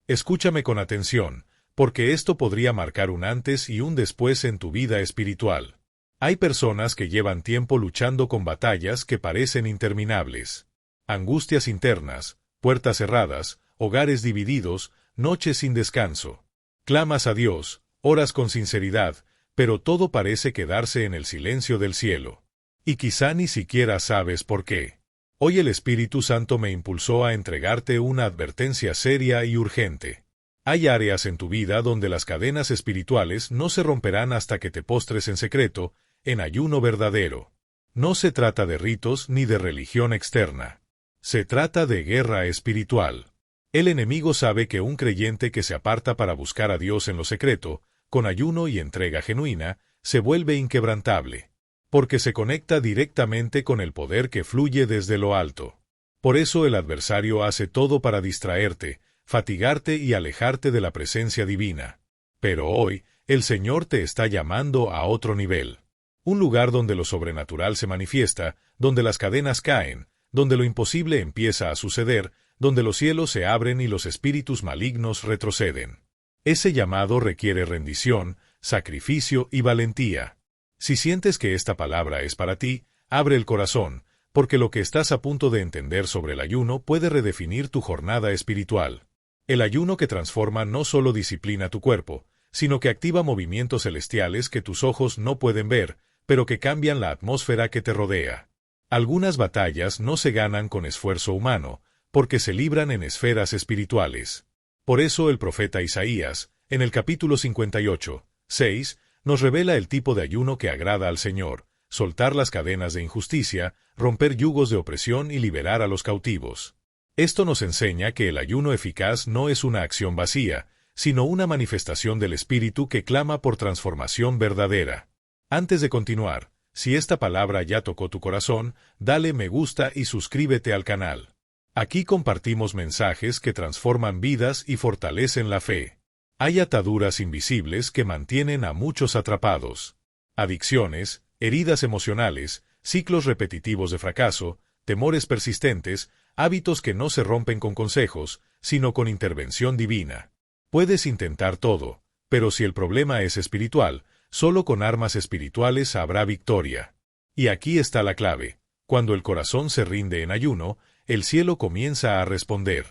Escúchame con atención, porque esto podría marcar un antes y un después en tu vida espiritual. Hay personas que llevan tiempo luchando con batallas que parecen interminables. Angustias internas, puertas cerradas, hogares divididos, noches sin descanso. Clamas a Dios, oras con sinceridad, pero todo parece quedarse en el silencio del cielo. Y quizá ni siquiera sabes por qué. Hoy el Espíritu Santo me impulsó a entregarte una advertencia seria y urgente. Hay áreas en tu vida donde las cadenas espirituales no se romperán hasta que te postres en secreto, en ayuno verdadero. No se trata de ritos ni de religión externa. Se trata de guerra espiritual. El enemigo sabe que un creyente que se aparta para buscar a Dios en lo secreto, con ayuno y entrega genuina, se vuelve inquebrantable, porque se conecta directamente con el poder que fluye desde lo alto. Por eso el adversario hace todo para distraerte, fatigarte y alejarte de la presencia divina. Pero hoy, el Señor te está llamando a otro nivel. Un lugar donde lo sobrenatural se manifiesta, donde las cadenas caen, donde lo imposible empieza a suceder, donde los cielos se abren y los espíritus malignos retroceden. Ese llamado requiere rendición, sacrificio y valentía. Si sientes que esta palabra es para ti, abre el corazón, porque lo que estás a punto de entender sobre el ayuno puede redefinir tu jornada espiritual. El ayuno que transforma no solo disciplina tu cuerpo, sino que activa movimientos celestiales que tus ojos no pueden ver, pero que cambian la atmósfera que te rodea. Algunas batallas no se ganan con esfuerzo humano, porque se libran en esferas espirituales. Por eso el profeta Isaías, en el capítulo 58, 6, nos revela el tipo de ayuno que agrada al Señor: soltar las cadenas de injusticia, romper yugos de opresión y liberar a los cautivos. Esto nos enseña que el ayuno eficaz no es una acción vacía, sino una manifestación del Espíritu que clama por transformación verdadera. Antes de continuar, si esta palabra ya tocó tu corazón, dale me gusta y suscríbete al canal. Aquí compartimos mensajes que transforman vidas y fortalecen la fe. Hay ataduras invisibles que mantienen a muchos atrapados. Adicciones, heridas emocionales, ciclos repetitivos de fracaso, temores persistentes, hábitos que no se rompen con consejos, sino con intervención divina. Puedes intentar todo, pero si el problema es espiritual, solo con armas espirituales habrá victoria. Y aquí está la clave: cuando el corazón se rinde en ayuno, el cielo comienza a responder.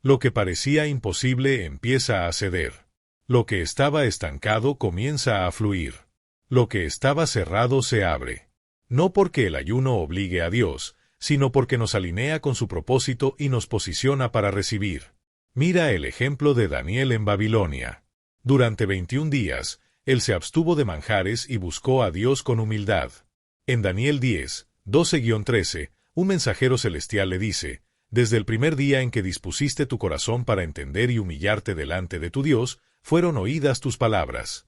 Lo que parecía imposible empieza a ceder. Lo que estaba estancado comienza a fluir. Lo que estaba cerrado se abre. No porque el ayuno obligue a Dios, sino porque nos alinea con su propósito y nos posiciona para recibir. Mira el ejemplo de Daniel en Babilonia. Durante 21 días, él se abstuvo de manjares y buscó a Dios con humildad. En Daniel 10, 12-13, un mensajero celestial le dice: desde el primer día en que dispusiste tu corazón para entender y humillarte delante de tu Dios, fueron oídas tus palabras.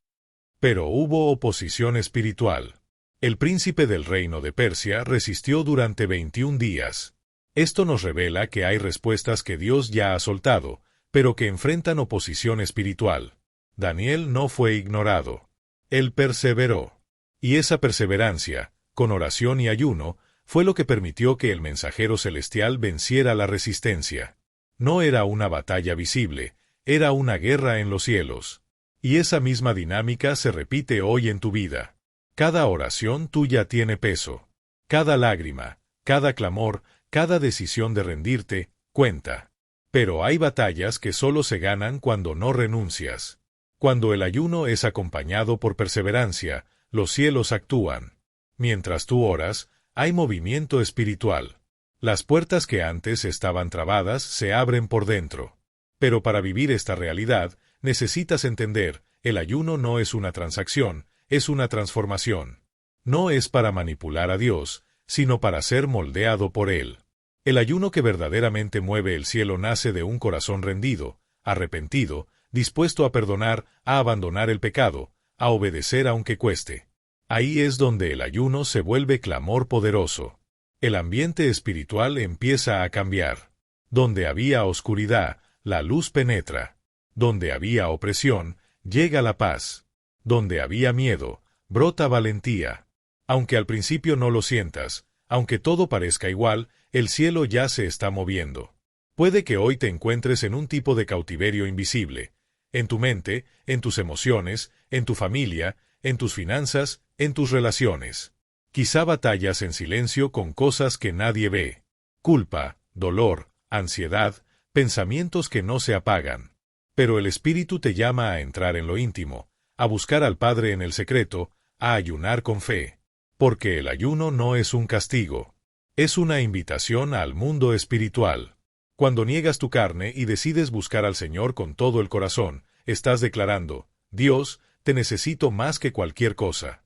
Pero hubo oposición espiritual. El príncipe del reino de Persia resistió durante 21 días. Esto nos revela que hay respuestas que Dios ya ha soltado, pero que enfrentan oposición espiritual. Daniel no fue ignorado. Él perseveró. Y esa perseverancia, con oración y ayuno, fue lo que permitió que el mensajero celestial venciera la resistencia. No era una batalla visible, era una guerra en los cielos. Y esa misma dinámica se repite hoy en tu vida. Cada oración tuya tiene peso. Cada lágrima, cada clamor, cada decisión de rendirte, cuenta. Pero hay batallas que solo se ganan cuando no renuncias. Cuando el ayuno es acompañado por perseverancia, los cielos actúan. Mientras tú oras, hay movimiento espiritual. Las puertas que antes estaban trabadas se abren por dentro. Pero para vivir esta realidad, necesitas entender: el ayuno no es una transacción, es una transformación. No es para manipular a Dios, sino para ser moldeado por Él. El ayuno que verdaderamente mueve el cielo nace de un corazón rendido, arrepentido, dispuesto a perdonar, a abandonar el pecado, a obedecer aunque cueste. Ahí es donde el ayuno se vuelve clamor poderoso. El ambiente espiritual empieza a cambiar. Donde había oscuridad, la luz penetra. Donde había opresión, llega la paz. Donde había miedo, brota valentía. Aunque al principio no lo sientas, aunque todo parezca igual, el cielo ya se está moviendo. Puede que hoy te encuentres en un tipo de cautiverio invisible, en tu mente, en tus emociones, en tu familia, en tus finanzas, en tus relaciones. Quizá batallas en silencio con cosas que nadie ve. Culpa, dolor, ansiedad, pensamientos que no se apagan. Pero el Espíritu te llama a entrar en lo íntimo, a buscar al Padre en el secreto, a ayunar con fe. Porque el ayuno no es un castigo. Es una invitación al mundo espiritual. Cuando niegas tu carne y decides buscar al Señor con todo el corazón, estás declarando, Dios, te necesito más que cualquier cosa.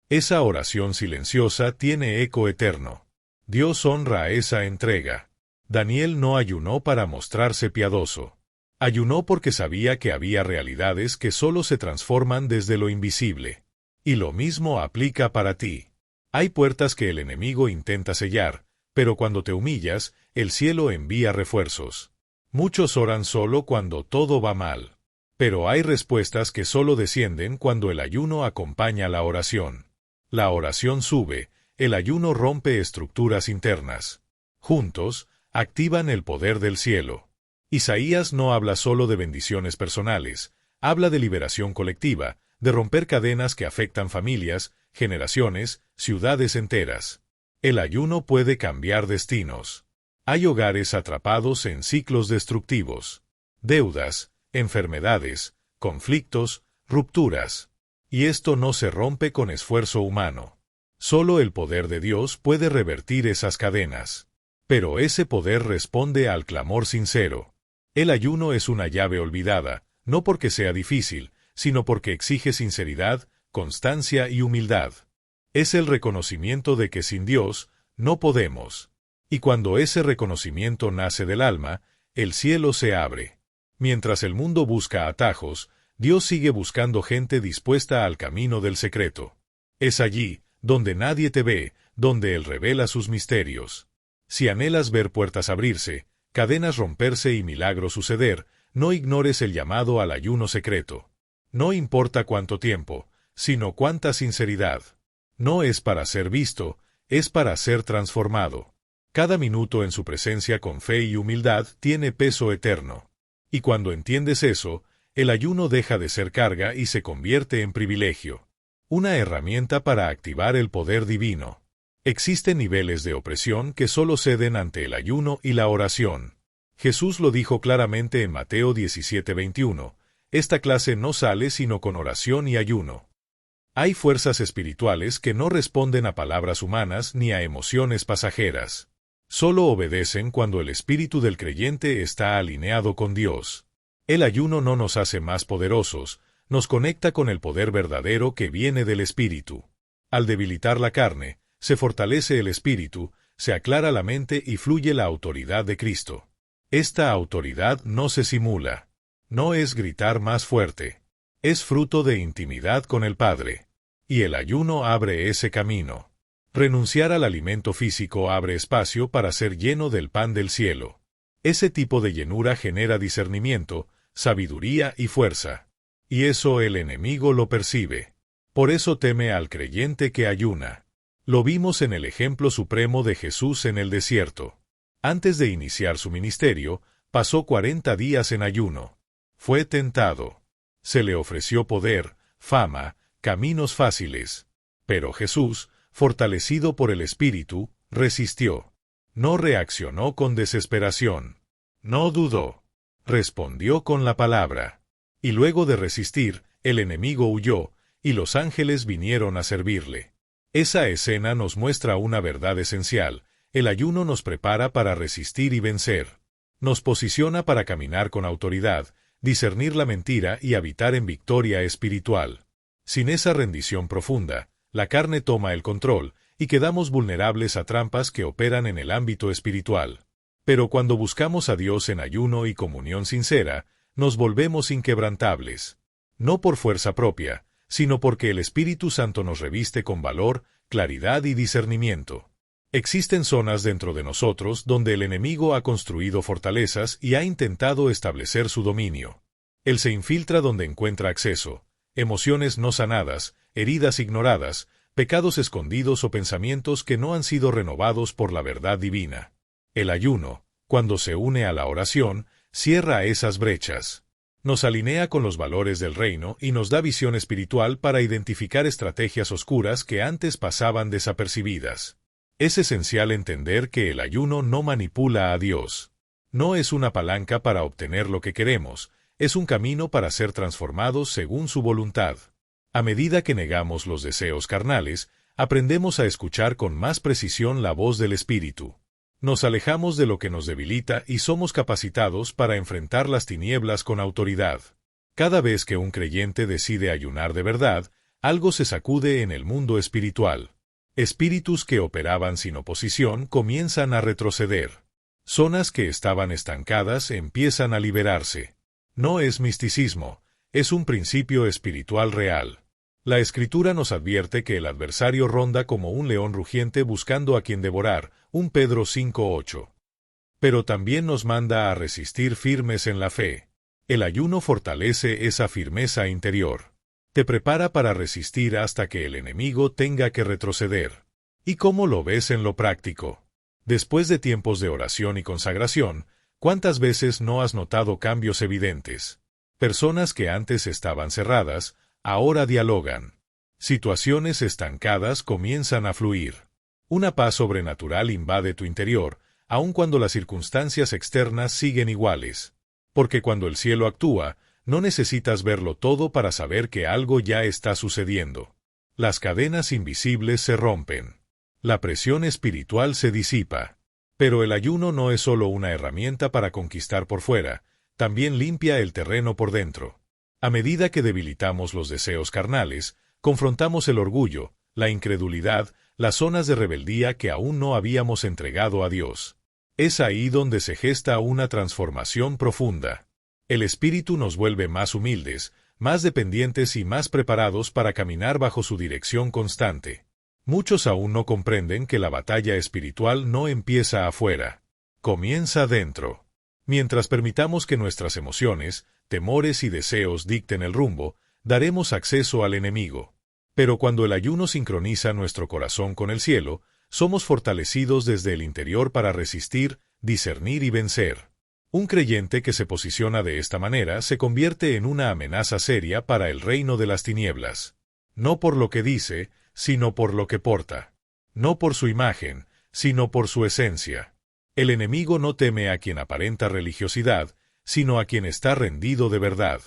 Esa oración silenciosa tiene eco eterno. Dios honra esa entrega. Daniel no ayunó para mostrarse piadoso. Ayunó porque sabía que había realidades que solo se transforman desde lo invisible. Y lo mismo aplica para ti. Hay puertas que el enemigo intenta sellar, pero cuando te humillas, el cielo envía refuerzos. Muchos oran solo cuando todo va mal. Pero hay respuestas que solo descienden cuando el ayuno acompaña la oración. La oración sube, el ayuno rompe estructuras internas. Juntos, activan el poder del cielo. Isaías no habla solo de bendiciones personales, habla de liberación colectiva, de romper cadenas que afectan familias, generaciones, ciudades enteras. El ayuno puede cambiar destinos. Hay hogares atrapados en ciclos destructivos. Deudas, enfermedades, conflictos, rupturas. Y esto no se rompe con esfuerzo humano. Solo el poder de Dios puede revertir esas cadenas. Pero ese poder responde al clamor sincero. El ayuno es una llave olvidada, no porque sea difícil, sino porque exige sinceridad, constancia y humildad. Es el reconocimiento de que sin Dios, no podemos. Y cuando ese reconocimiento nace del alma, el cielo se abre. Mientras el mundo busca atajos, Dios sigue buscando gente dispuesta al camino del secreto. Es allí, donde nadie te ve, donde Él revela sus misterios. Si anhelas ver puertas abrirse, cadenas romperse y milagros suceder, no ignores el llamado al ayuno secreto. No importa cuánto tiempo, sino cuánta sinceridad. No es para ser visto, es para ser transformado. Cada minuto en su presencia con fe y humildad tiene peso eterno. Y cuando entiendes eso, el ayuno deja de ser carga y se convierte en privilegio. Una herramienta para activar el poder divino. Existen niveles de opresión que solo ceden ante el ayuno y la oración. Jesús lo dijo claramente en Mateo 17:21. Esta clase no sale sino con oración y ayuno. Hay fuerzas espirituales que no responden a palabras humanas ni a emociones pasajeras. Solo obedecen cuando el espíritu del creyente está alineado con Dios. El ayuno no nos hace más poderosos, nos conecta con el poder verdadero que viene del espíritu. Al debilitar la carne, se fortalece el espíritu, se aclara la mente y fluye la autoridad de Cristo. Esta autoridad no se simula. No es gritar más fuerte. Es fruto de intimidad con el Padre. Y el ayuno abre ese camino. Renunciar al alimento físico abre espacio para ser lleno del pan del cielo. Ese tipo de llenura genera discernimiento, sabiduría y fuerza. Y eso el enemigo lo percibe. Por eso teme al creyente que ayuna. Lo vimos en el ejemplo supremo de Jesús en el desierto. Antes de iniciar su ministerio, pasó 40 días en ayuno. Fue tentado. Se le ofreció poder, fama, caminos fáciles. Pero Jesús, fortalecido por el Espíritu, resistió. No reaccionó con desesperación. No dudó. Respondió con la palabra. Y luego de resistir, el enemigo huyó, y los ángeles vinieron a servirle. Esa escena nos muestra una verdad esencial. El ayuno nos prepara para resistir y vencer. Nos posiciona para caminar con autoridad, discernir la mentira y habitar en victoria espiritual. Sin esa rendición profunda, la carne toma el control, y quedamos vulnerables a trampas que operan en el ámbito espiritual. Pero cuando buscamos a Dios en ayuno y comunión sincera, nos volvemos inquebrantables. No por fuerza propia, sino porque el Espíritu Santo nos reviste con valor, claridad y discernimiento. Existen zonas dentro de nosotros donde el enemigo ha construido fortalezas y ha intentado establecer su dominio. Él se infiltra donde encuentra acceso. Emociones no sanadas, heridas ignoradas, pecados escondidos o pensamientos que no han sido renovados por la verdad divina. El ayuno, Cuando se une a la oración, cierra esas brechas. Nos alinea con los valores del reino y nos da visión espiritual para identificar estrategias oscuras que antes pasaban desapercibidas. Es esencial entender que el ayuno no manipula a Dios. No es una palanca para obtener lo que queremos, es un camino para ser transformados según su voluntad. A medida que negamos los deseos carnales, aprendemos a escuchar con más precisión la voz del Espíritu. Nos alejamos de lo que nos debilita y somos capacitados para enfrentar las tinieblas con autoridad. Cada vez que un creyente decide ayunar de verdad, algo se sacude en el mundo espiritual. Espíritus que operaban sin oposición comienzan a retroceder. Zonas que estaban estancadas empiezan a liberarse. No es misticismo, es un principio espiritual real. La Escritura nos advierte que el adversario ronda como un león rugiente buscando a quien devorar, 1 Pedro 5:8. Pero también nos manda a resistir firmes en la fe. El ayuno fortalece esa firmeza interior. Te prepara para resistir hasta que el enemigo tenga que retroceder. ¿Y cómo lo ves en lo práctico? Después de tiempos de oración y consagración, ¿cuántas veces no has notado cambios evidentes? Personas que antes estaban cerradas, ahora dialogan. Situaciones estancadas comienzan a fluir. Una paz sobrenatural invade tu interior, aun cuando las circunstancias externas siguen iguales. Porque cuando el cielo actúa, no necesitas verlo todo para saber que algo ya está sucediendo. Las cadenas invisibles se rompen. La presión espiritual se disipa. Pero el ayuno no es solo una herramienta para conquistar por fuera, también limpia el terreno por dentro. A medida que debilitamos los deseos carnales, confrontamos el orgullo, la incredulidad, las zonas de rebeldía que aún no habíamos entregado a Dios. Es ahí donde se gesta una transformación profunda. El Espíritu nos vuelve más humildes, más dependientes y más preparados para caminar bajo su dirección constante. Muchos aún no comprenden que la batalla espiritual no empieza afuera, comienza dentro. Mientras permitamos que nuestras emociones, temores y deseos dicten el rumbo, daremos acceso al enemigo. Pero cuando el ayuno sincroniza nuestro corazón con el cielo, somos fortalecidos desde el interior para resistir, discernir y vencer. Un creyente que se posiciona de esta manera se convierte en una amenaza seria para el reino de las tinieblas. No por lo que dice, sino por lo que porta. No por su imagen, sino por su esencia. El enemigo no teme a quien aparenta religiosidad, sino a quien está rendido de verdad.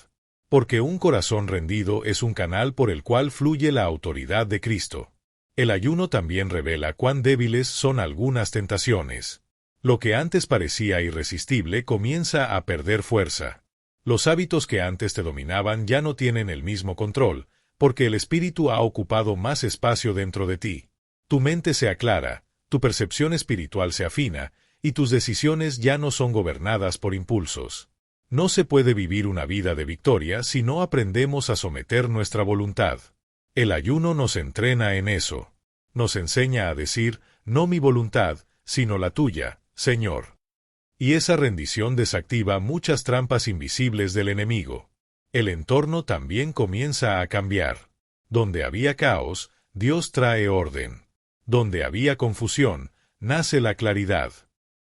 Porque un corazón rendido es un canal por el cual fluye la autoridad de Cristo. El ayuno también revela cuán débiles son algunas tentaciones. Lo que antes parecía irresistible comienza a perder fuerza. Los hábitos que antes te dominaban ya no tienen el mismo control, porque el Espíritu ha ocupado más espacio dentro de ti. Tu mente se aclara, tu percepción espiritual se afina, y tus decisiones ya no son gobernadas por impulsos. No se puede vivir una vida de victoria si no aprendemos a someter nuestra voluntad. El ayuno nos entrena en eso. Nos enseña a decir, no mi voluntad, sino la tuya, Señor. Y esa rendición desactiva muchas trampas invisibles del enemigo. El entorno también comienza a cambiar. Donde había caos, Dios trae orden. Donde había confusión, nace la claridad.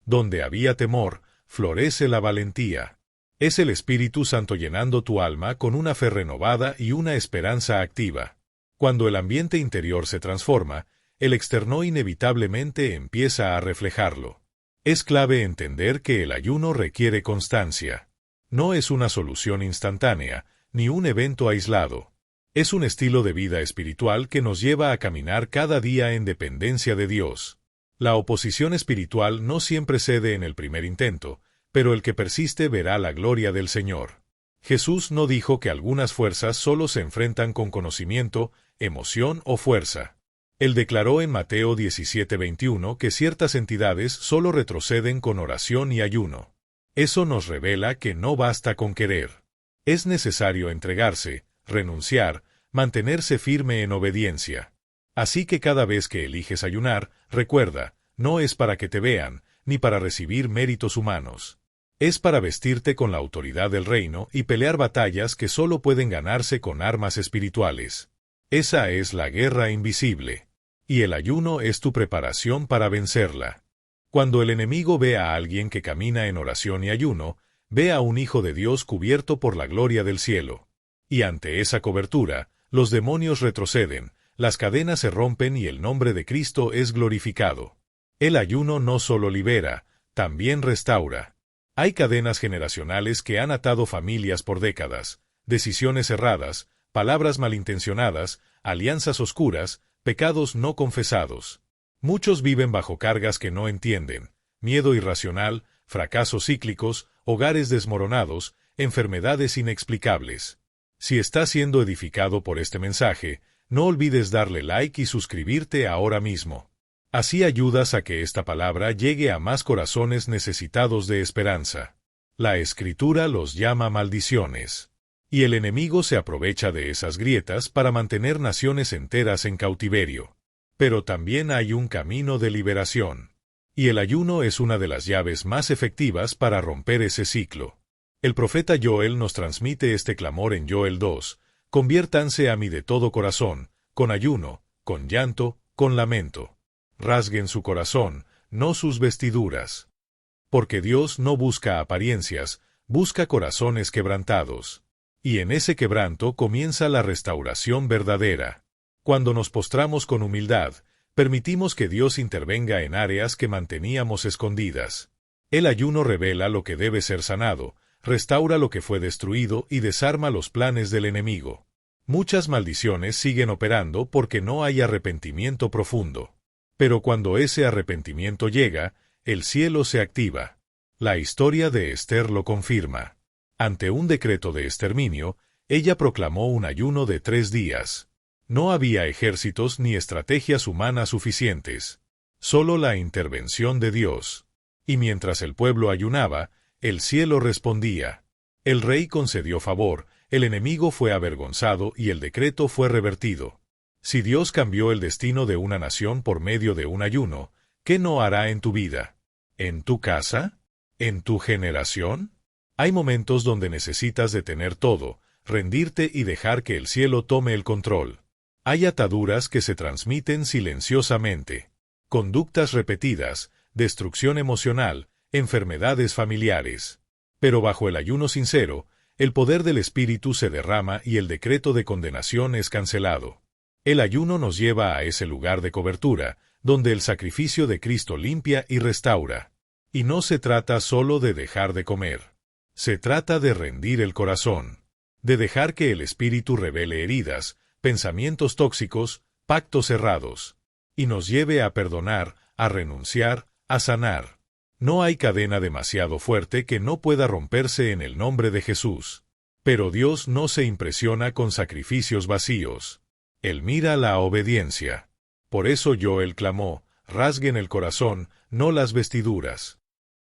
Donde había temor, florece la valentía. Es el Espíritu Santo llenando tu alma con una fe renovada y una esperanza activa. Cuando el ambiente interior se transforma, el externo inevitablemente empieza a reflejarlo. Es clave entender que el ayuno requiere constancia. No es una solución instantánea, ni un evento aislado. Es un estilo de vida espiritual que nos lleva a caminar cada día en dependencia de Dios. La oposición espiritual no siempre cede en el primer intento, pero el que persiste verá la gloria del Señor. Jesús no dijo que algunas fuerzas solo se enfrentan con conocimiento, emoción o fuerza. Él declaró en Mateo 17:21 que ciertas entidades solo retroceden con oración y ayuno. Eso nos revela que no basta con querer. Es necesario entregarse, renunciar, mantenerse firme en obediencia. Así que cada vez que eliges ayunar, recuerda, no es para que te vean, ni para recibir méritos humanos. Es para vestirte con la autoridad del reino y pelear batallas que solo pueden ganarse con armas espirituales. Esa es la guerra invisible. Y el ayuno es tu preparación para vencerla. Cuando el enemigo ve a alguien que camina en oración y ayuno, ve a un hijo de Dios cubierto por la gloria del cielo. Y ante esa cobertura, los demonios retroceden, las cadenas se rompen y el nombre de Cristo es glorificado. El ayuno no solo libera, también restaura. Hay cadenas generacionales que han atado familias por décadas, decisiones erradas, palabras malintencionadas, alianzas oscuras, pecados no confesados. Muchos viven bajo cargas que no entienden, miedo irracional, fracasos cíclicos, hogares desmoronados, enfermedades inexplicables. Si estás siendo edificado por este mensaje, no olvides darle like y suscribirte ahora mismo. Así ayudas a que esta palabra llegue a más corazones necesitados de esperanza. La Escritura los llama maldiciones. Y el enemigo se aprovecha de esas grietas para mantener naciones enteras en cautiverio. Pero también hay un camino de liberación. Y el ayuno es una de las llaves más efectivas para romper ese ciclo. El profeta Joel nos transmite este clamor en Joel 2, «Conviértanse a mí de todo corazón, con ayuno, con llanto, con lamento. Rasguen su corazón, no sus vestiduras». Porque Dios no busca apariencias, busca corazones quebrantados. Y en ese quebranto comienza la restauración verdadera. Cuando nos postramos con humildad, permitimos que Dios intervenga en áreas que manteníamos escondidas. El ayuno revela lo que debe ser sanado, restaura lo que fue destruido y desarma los planes del enemigo. Muchas maldiciones siguen operando porque no hay arrepentimiento profundo. Pero cuando ese arrepentimiento llega, el cielo se activa. La historia de Esther lo confirma. Ante un decreto de exterminio, ella proclamó un ayuno de 3 días. No había ejércitos ni estrategias humanas suficientes. Solo la intervención de Dios. Y mientras el pueblo ayunaba, el cielo respondía. El rey concedió favor, el enemigo fue avergonzado y el decreto fue revertido. Si Dios cambió el destino de una nación por medio de un ayuno, ¿qué no hará en tu vida? ¿En tu casa? ¿En tu generación? Hay momentos donde necesitas detener todo, rendirte y dejar que el cielo tome el control. Hay ataduras que se transmiten silenciosamente. Conductas repetidas, destrucción emocional, enfermedades familiares. Pero bajo el ayuno sincero, el poder del Espíritu se derrama y el decreto de condenación es cancelado. El ayuno nos lleva a ese lugar de cobertura, donde el sacrificio de Cristo limpia y restaura. Y no se trata solo de dejar de comer. Se trata de rendir el corazón. De dejar que el Espíritu revele heridas, pensamientos tóxicos, pactos cerrados. Y nos lleve a perdonar, a renunciar, a sanar. No hay cadena demasiado fuerte que no pueda romperse en el nombre de Jesús. Pero Dios no se impresiona con sacrificios vacíos. Él mira la obediencia. Por eso Joel clamó, rasguen el corazón, no las vestiduras.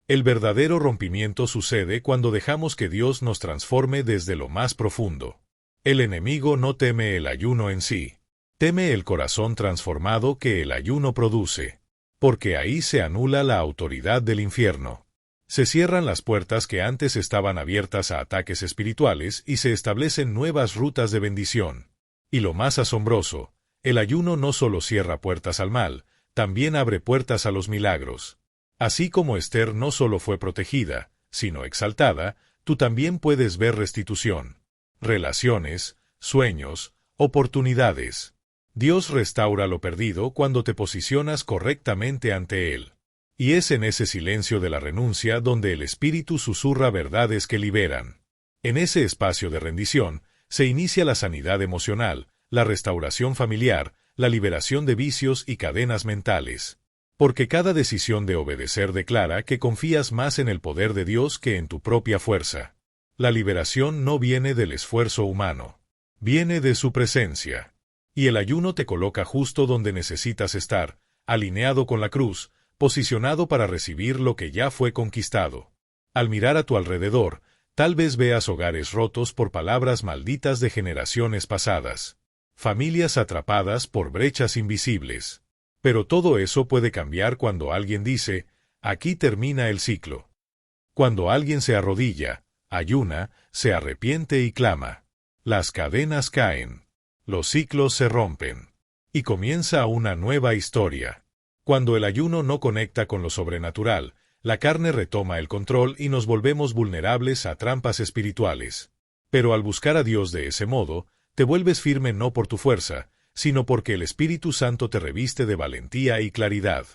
El verdadero rompimiento sucede cuando dejamos que Dios nos transforme desde lo más profundo. El enemigo no teme el ayuno en sí. Teme el corazón transformado que el ayuno produce. Porque ahí se anula la autoridad del infierno. Se cierran las puertas que antes estaban abiertas a ataques espirituales y se establecen nuevas rutas de bendición. Y lo más asombroso, el ayuno no solo cierra puertas al mal, también abre puertas a los milagros. Así como Esther no solo fue protegida, sino exaltada, tú también puedes ver restitución. Relaciones, sueños, oportunidades. Dios restaura lo perdido cuando te posicionas correctamente ante Él. Y es en ese silencio de la renuncia donde el Espíritu susurra verdades que liberan. En ese espacio de rendición, se inicia la sanidad emocional, la restauración familiar, la liberación de vicios y cadenas mentales. Porque cada decisión de obedecer declara que confías más en el poder de Dios que en tu propia fuerza. La liberación no viene del esfuerzo humano. Viene de su presencia. Y el ayuno te coloca justo donde necesitas estar, alineado con la cruz, posicionado para recibir lo que ya fue conquistado. Al mirar a tu alrededor, tal vez veas hogares rotos por palabras malditas de generaciones pasadas. Familias atrapadas por brechas invisibles. Pero todo eso puede cambiar cuando alguien dice, aquí termina el ciclo. Cuando alguien se arrodilla, ayuna, se arrepiente y clama. Las cadenas caen. Los ciclos se rompen. Y comienza una nueva historia. Cuando el ayuno no conecta con lo sobrenatural, la carne retoma el control y nos volvemos vulnerables a trampas espirituales. Pero al buscar a Dios de ese modo, te vuelves firme no por tu fuerza, sino porque el Espíritu Santo te reviste de valentía y claridad.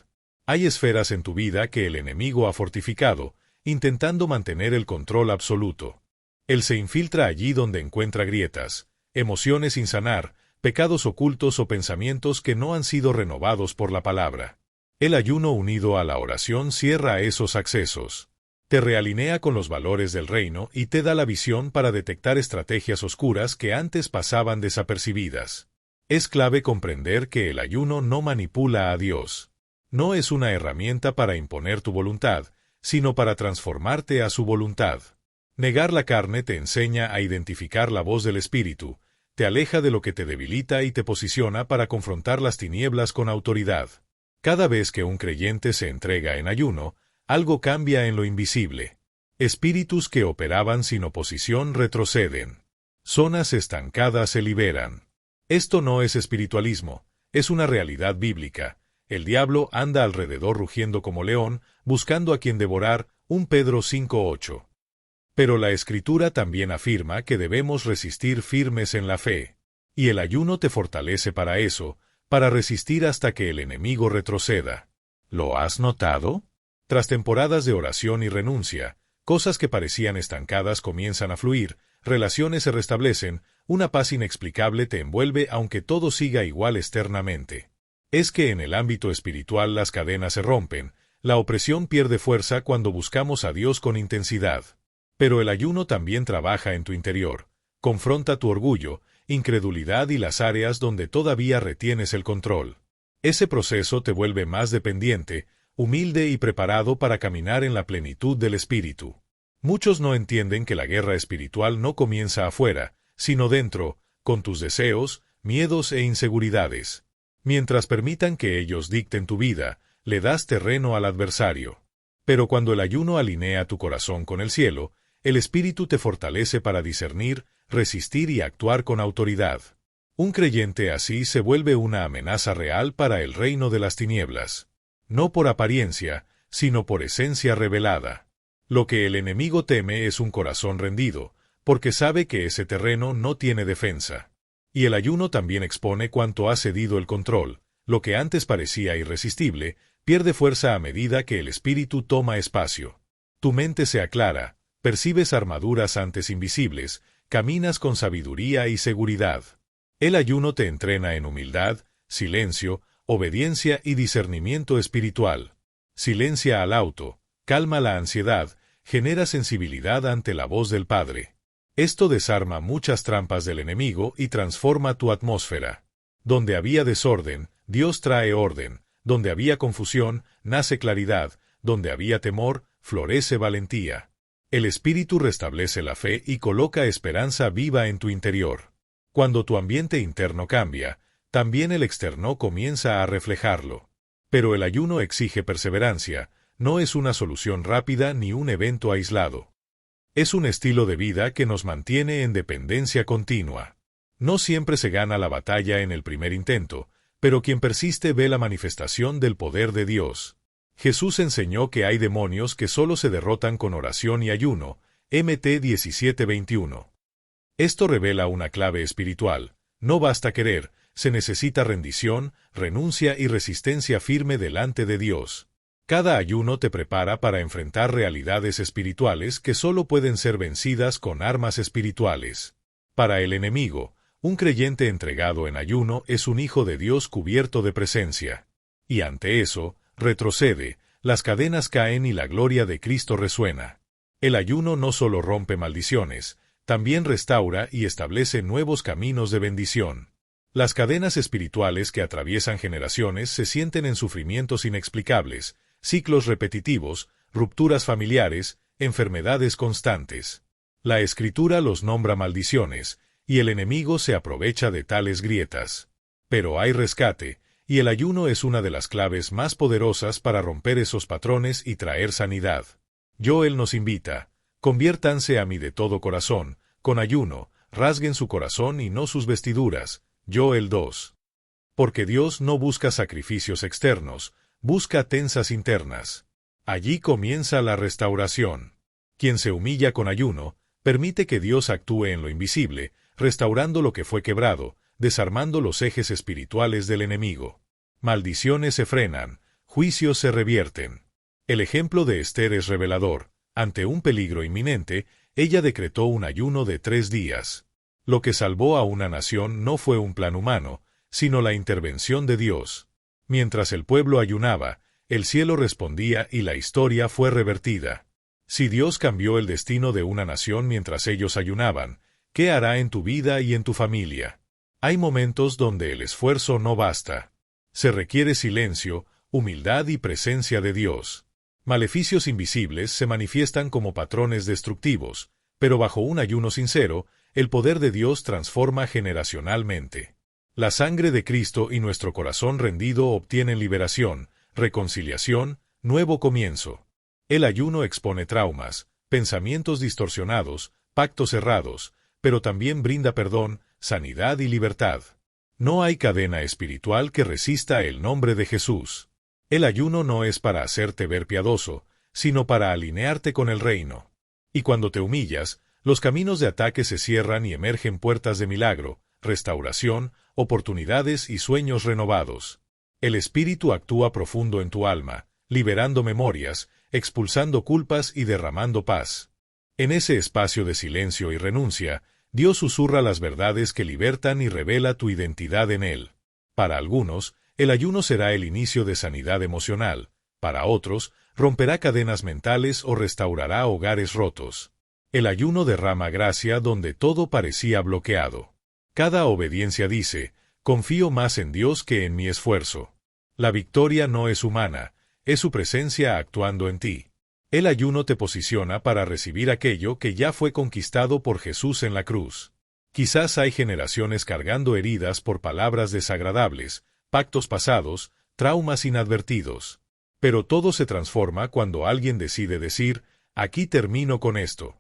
Hay esferas en tu vida que el enemigo ha fortificado, intentando mantener el control absoluto. Él se infiltra allí donde encuentra grietas, emociones sin sanar, pecados ocultos o pensamientos que no han sido renovados por la palabra. El ayuno unido a la oración cierra esos accesos. Te realinea con los valores del reino y te da la visión para detectar estrategias oscuras que antes pasaban desapercibidas. Es clave comprender que el ayuno no manipula a Dios. No es una herramienta para imponer tu voluntad, sino para transformarte a su voluntad. Negar la carne te enseña a identificar la voz del Espíritu, te aleja de lo que te debilita y te posiciona para confrontar las tinieblas con autoridad. Cada vez que un creyente se entrega en ayuno, algo cambia en lo invisible. Espíritus que operaban sin oposición retroceden. Zonas estancadas se liberan. Esto no es espiritualismo, es una realidad bíblica. El diablo anda alrededor rugiendo como león, buscando a quien devorar, 1 Pedro 5:8. Pero la Escritura también afirma que debemos resistir firmes en la fe. Y el ayuno te fortalece para eso, para resistir hasta que el enemigo retroceda. ¿Lo has notado? Tras temporadas de oración y renuncia, cosas que parecían estancadas comienzan a fluir, relaciones se restablecen, una paz inexplicable te envuelve aunque todo siga igual externamente. Es que en el ámbito espiritual las cadenas se rompen, la opresión pierde fuerza cuando buscamos a Dios con intensidad. Pero el ayuno también trabaja en tu interior, confronta tu orgullo, incredulidad y las áreas donde todavía retienes el control. Ese proceso te vuelve más dependiente, humilde y preparado para caminar en la plenitud del Espíritu. Muchos no entienden que la guerra espiritual no comienza afuera, sino dentro, con tus deseos, miedos e inseguridades. Mientras permitan que ellos dicten tu vida, le das terreno al adversario. Pero cuando el ayuno alinea tu corazón con el cielo, el Espíritu te fortalece para discernir, resistir y actuar con autoridad. Un creyente así se vuelve una amenaza real para el reino de las tinieblas. No por apariencia, sino por esencia revelada. Lo que el enemigo teme es un corazón rendido, porque sabe que ese terreno no tiene defensa. Y el ayuno también expone cuánto ha cedido el control. Lo que antes parecía irresistible, pierde fuerza a medida que el Espíritu toma espacio. Tu mente se aclara, percibes armaduras antes invisibles, caminas con sabiduría y seguridad. El ayuno te entrena en humildad, silencio, obediencia y discernimiento espiritual. Silencia al auto, calma la ansiedad, genera sensibilidad ante la voz del Padre. Esto desarma muchas trampas del enemigo y transforma tu atmósfera. Donde había desorden, Dios trae orden. Donde había confusión, nace claridad. Donde había temor, florece valentía. El Espíritu restablece la fe y coloca esperanza viva en tu interior. Cuando tu ambiente interno cambia, también el externo comienza a reflejarlo. Pero el ayuno exige perseverancia, no es una solución rápida ni un evento aislado. Es un estilo de vida que nos mantiene en dependencia continua. No siempre se gana la batalla en el primer intento, pero quien persiste ve la manifestación del poder de Dios. Jesús enseñó que hay demonios que solo se derrotan con oración y ayuno, Mt 17:21. Esto revela una clave espiritual. No basta querer, se necesita rendición, renuncia y resistencia firme delante de Dios. Cada ayuno te prepara para enfrentar realidades espirituales que solo pueden ser vencidas con armas espirituales. Para el enemigo, un creyente entregado en ayuno es un hijo de Dios cubierto de presencia. Y ante eso, retrocede, las cadenas caen y la gloria de Cristo resuena. El ayuno no solo rompe maldiciones, también restaura y establece nuevos caminos de bendición. Las cadenas espirituales que atraviesan generaciones se sienten en sufrimientos inexplicables, ciclos repetitivos, rupturas familiares, enfermedades constantes. La Escritura los nombra maldiciones, y el enemigo se aprovecha de tales grietas. Pero hay rescate, y el ayuno es una de las claves más poderosas para romper esos patrones y traer sanidad. Joel nos invita, conviértanse a mí de todo corazón, con ayuno, rasguen su corazón y no sus vestiduras. Joel 2. Porque Dios no busca sacrificios externos, busca tensas internas. Allí comienza la restauración. Quien se humilla con ayuno, permite que Dios actúe en lo invisible, restaurando lo que fue quebrado, desarmando los ejes espirituales del enemigo. Maldiciones se frenan, juicios se revierten. El ejemplo de Esther es revelador. Ante un peligro inminente, ella decretó un ayuno de 3 días. Lo que salvó a una nación no fue un plan humano, sino la intervención de Dios. Mientras el pueblo ayunaba, el cielo respondía y la historia fue revertida. Si Dios cambió el destino de una nación mientras ellos ayunaban, ¿qué hará en tu vida y en tu familia? Hay momentos donde el esfuerzo no basta. Se requiere silencio, humildad y presencia de Dios. Maleficios invisibles se manifiestan como patrones destructivos, pero bajo un ayuno sincero, el poder de Dios transforma generacionalmente. La sangre de Cristo y nuestro corazón rendido obtienen liberación, reconciliación, nuevo comienzo. El ayuno expone traumas, pensamientos distorsionados, pactos errados, pero también brinda perdón, sanidad y libertad. No hay cadena espiritual que resista el nombre de Jesús. El ayuno no es para hacerte ver piadoso, sino para alinearte con el reino. Y cuando te humillas, los caminos de ataque se cierran y emergen puertas de milagro, restauración, oportunidades y sueños renovados. El Espíritu actúa profundo en tu alma, liberando memorias, expulsando culpas y derramando paz. En ese espacio de silencio y renuncia, Dios susurra las verdades que libertan y revela tu identidad en Él. Para algunos, el ayuno será el inicio de sanidad emocional. Para otros, romperá cadenas mentales o restaurará hogares rotos. El ayuno derrama gracia donde todo parecía bloqueado. Cada obediencia dice, confío más en Dios que en mi esfuerzo. La victoria no es humana, es su presencia actuando en ti. El ayuno te posiciona para recibir aquello que ya fue conquistado por Jesús en la cruz. Quizás hay generaciones cargando heridas por palabras desagradables, pactos pasados, traumas inadvertidos. Pero todo se transforma cuando alguien decide decir, aquí termino con esto.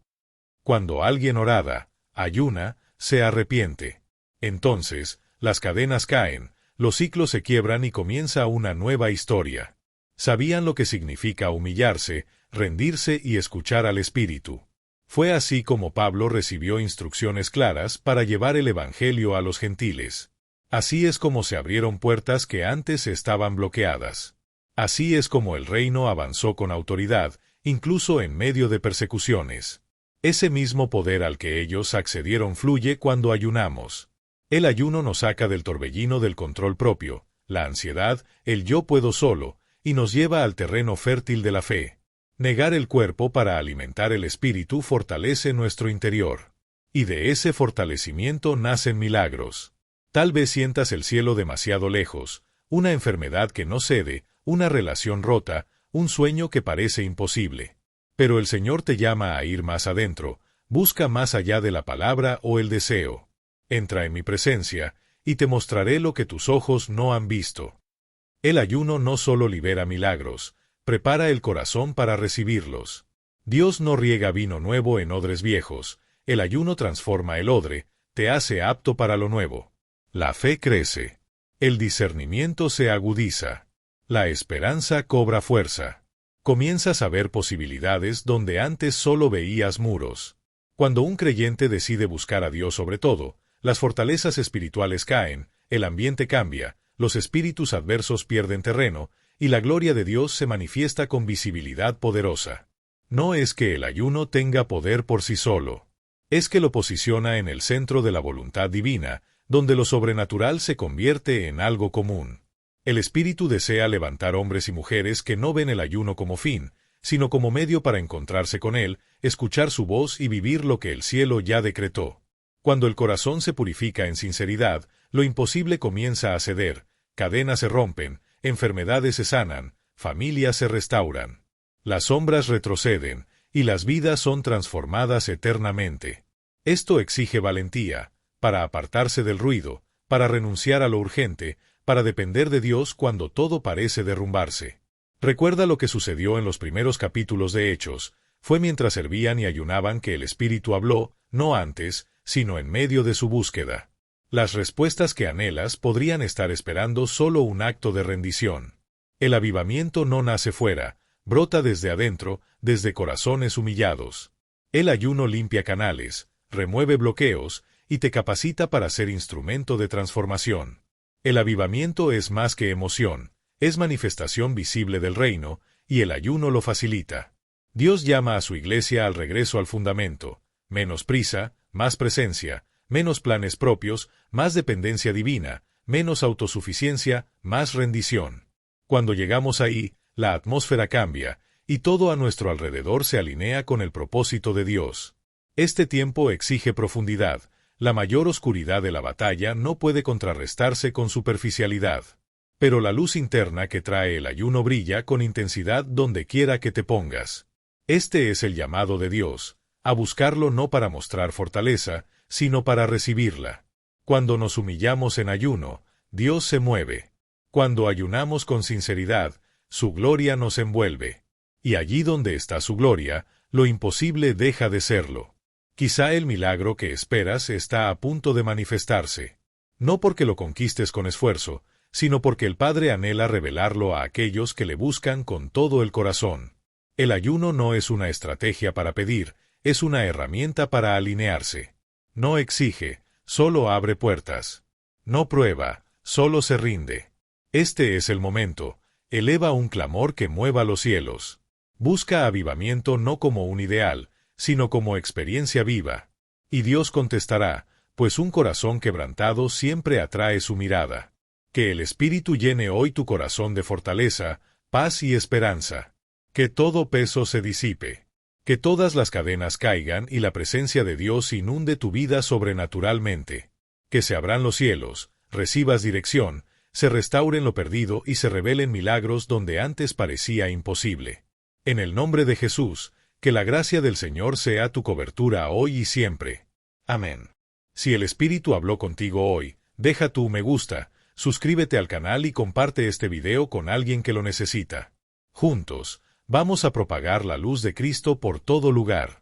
Cuando alguien orada, ayuna, se arrepiente. Entonces, las cadenas caen, los ciclos se quiebran y comienza una nueva historia. Sabían lo que significa humillarse, rendirse y escuchar al Espíritu. Fue así como Pablo recibió instrucciones claras para llevar el Evangelio a los gentiles. Así es como se abrieron puertas que antes estaban bloqueadas. Así es como el reino avanzó con autoridad, incluso en medio de persecuciones. Ese mismo poder al que ellos accedieron fluye cuando ayunamos. El ayuno nos saca del torbellino del control propio, la ansiedad, el yo puedo solo, y nos lleva al terreno fértil de la fe. Negar el cuerpo para alimentar el espíritu fortalece nuestro interior. Y de ese fortalecimiento nacen milagros. Tal vez sientas el cielo demasiado lejos, una enfermedad que no cede, una relación rota, un sueño que parece imposible. Pero el Señor te llama a ir más adentro, busca más allá de la palabra o el deseo. Entra en mi presencia, y te mostraré lo que tus ojos no han visto. El ayuno no solo libera milagros, prepara el corazón para recibirlos. Dios no riega vino nuevo en odres viejos, el ayuno transforma el odre, te hace apto para lo nuevo. La fe crece. El discernimiento se agudiza. La esperanza cobra fuerza. Comienzas a ver posibilidades donde antes solo veías muros. Cuando un creyente decide buscar a Dios sobre todo, las fortalezas espirituales caen, el ambiente cambia, los espíritus adversos pierden terreno, y la gloria de Dios se manifiesta con visibilidad poderosa. No es que el ayuno tenga poder por sí solo. Es que lo posiciona en el centro de la voluntad divina, donde lo sobrenatural se convierte en algo común. El Espíritu desea levantar hombres y mujeres que no ven el ayuno como fin, sino como medio para encontrarse con Él, escuchar su voz y vivir lo que el cielo ya decretó. Cuando el corazón se purifica en sinceridad, lo imposible comienza a ceder, cadenas se rompen, enfermedades se sanan, familias se restauran. Las sombras retroceden, y las vidas son transformadas eternamente. Esto exige valentía, para apartarse del ruido, para renunciar a lo urgente, para depender de Dios cuando todo parece derrumbarse. Recuerda lo que sucedió en los primeros capítulos de Hechos. Fue mientras servían y ayunaban que el Espíritu habló, no antes, sino en medio de su búsqueda. Las respuestas que anhelas podrían estar esperando solo un acto de rendición. El avivamiento no nace fuera, brota desde adentro, desde corazones humillados. El ayuno limpia canales, remueve bloqueos, y te capacita para ser instrumento de transformación. El avivamiento es más que emoción, es manifestación visible del reino, y el ayuno lo facilita. Dios llama a su iglesia al regreso al fundamento, menos prisa, más presencia, menos planes propios, más dependencia divina, menos autosuficiencia, más rendición. Cuando llegamos ahí, la atmósfera cambia, y todo a nuestro alrededor se alinea con el propósito de Dios. Este tiempo exige profundidad. La mayor oscuridad de la batalla no puede contrarrestarse con superficialidad. Pero la luz interna que trae el ayuno brilla con intensidad donde quiera que te pongas. Este es el llamado de Dios, a buscarlo no para mostrar fortaleza, sino para recibirla. Cuando nos humillamos en ayuno, Dios se mueve. Cuando ayunamos con sinceridad, su gloria nos envuelve. Y allí donde está su gloria, lo imposible deja de serlo. Quizá el milagro que esperas está a punto de manifestarse. No porque lo conquistes con esfuerzo, sino porque el Padre anhela revelarlo a aquellos que le buscan con todo el corazón. El ayuno no es una estrategia para pedir, es una herramienta para alinearse. No exige, solo abre puertas. No prueba, solo se rinde. Este es el momento. Eleva un clamor que mueva los cielos. Busca avivamiento no como un ideal, sino como experiencia viva. Y Dios contestará, pues un corazón quebrantado siempre atrae su mirada. Que el Espíritu llene hoy tu corazón de fortaleza, paz y esperanza. Que todo peso se disipe. Que todas las cadenas caigan y la presencia de Dios inunde tu vida sobrenaturalmente. Que se abran los cielos, recibas dirección, se restauren lo perdido y se revelen milagros donde antes parecía imposible. En el nombre de Jesús, que la gracia del Señor sea tu cobertura hoy y siempre. Amén. Si el Espíritu habló contigo hoy, deja tu me gusta, suscríbete al canal y comparte este video con alguien que lo necesita. Juntos, vamos a propagar la luz de Cristo por todo lugar.